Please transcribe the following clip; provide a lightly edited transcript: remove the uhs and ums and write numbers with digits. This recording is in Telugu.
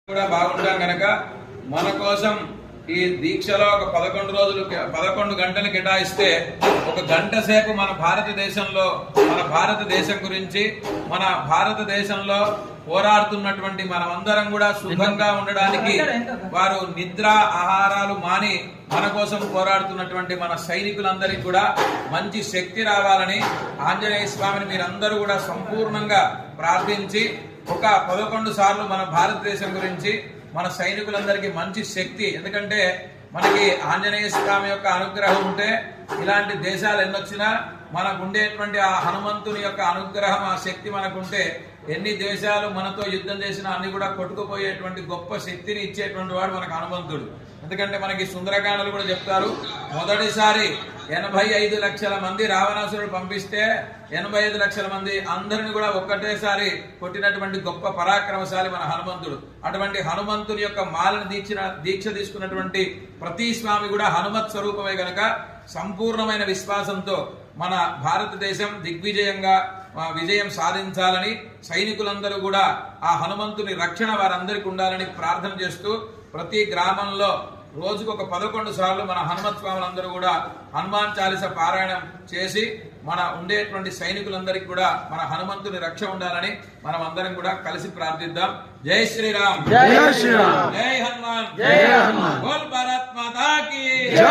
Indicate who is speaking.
Speaker 1: కూడా బాగుంటాం గనక మన కోసం ఈ దీక్షలో ఒక 11 గంటలు కేటాయిస్తే ఒక గంట సేపు మన భారతదేశం గురించి మన భారతదేశంలో పోరాడుతున్నటువంటి మనమందరం కూడా సుఖంగా ఉండడానికి వారు నిద్ర ఆహారాలు మాని మన కోసం పోరాడుతున్నటువంటి మన సైనికులందరికీ కూడా మంచి శక్తి రావాలని ఆంజనేయ స్వామిని మీరందరూ కూడా సంపూర్ణంగా ప్రార్థించి ఒక 11 సార్లు మన భారతదేశం గురించి మన సైనికులందరికీ మంచి శక్తి, ఎందుకంటే మనకి ఆంజనేయ స్వామి యొక్క అనుగ్రహం ఉంటే ఇలాంటి దేశాలు ఎన్నొచ్చినా మనకు ఉండేటువంటి ఆ హనుమంతుని యొక్క అనుగ్రహం ఆ శక్తి మనకుంటే ఎన్ని దేశాలు మనతో యుద్ధం చేసినా అన్ని కూడా కొట్టుకుపోయేటువంటి గొప్ప శక్తిని ఇచ్చేటువంటి వాడు మనకు హనుమంతుడు. ఎందుకంటే మనకి సుందరకాండలు కూడా చెప్తారు, మొదటిసారి 85 లక్షల మంది రావణాసురుడు పంపిస్తే 85 లక్షల మంది అందరిని కూడా ఒక్కటేసారి కొట్టినటువంటి గొప్ప పరాక్రమశాలి మన హనుమంతుడు. అటువంటి హనుమంతుని యొక్క మాలను దీక్ష తీసుకున్నటువంటి ప్రతి స్వామి కూడా హనుమత్ స్వరూపమే గనక సంపూర్ణమైన విశ్వాసంతో మన భారతదేశం దిగ్విజయంగా విజయం సాధించాలని సైనికులందరూ కూడా ఆ హనుమంతుని రక్షణ వారందరికీ ఉండాలని ప్రార్థన చేస్తూ ప్రతి గ్రామంలో రోజుకు ఒక 11 సార్లు మన హనుమత్ స్వాములందరూ కూడా హనుమాన్ చాలీస పారాయణం చేసి మన ఉండేటువంటి సైనికులందరికీ కూడా మన హనుమంతుని రక్ష ఉండాలని మనం అందరం కూడా కలిసి ప్రార్థిద్దాం. జై శ్రీరామ్, జై శ్రీరామ్, జై హనుమాన్, జై హనుమాన్, బోల్ భారత్ మాతా కీ జై.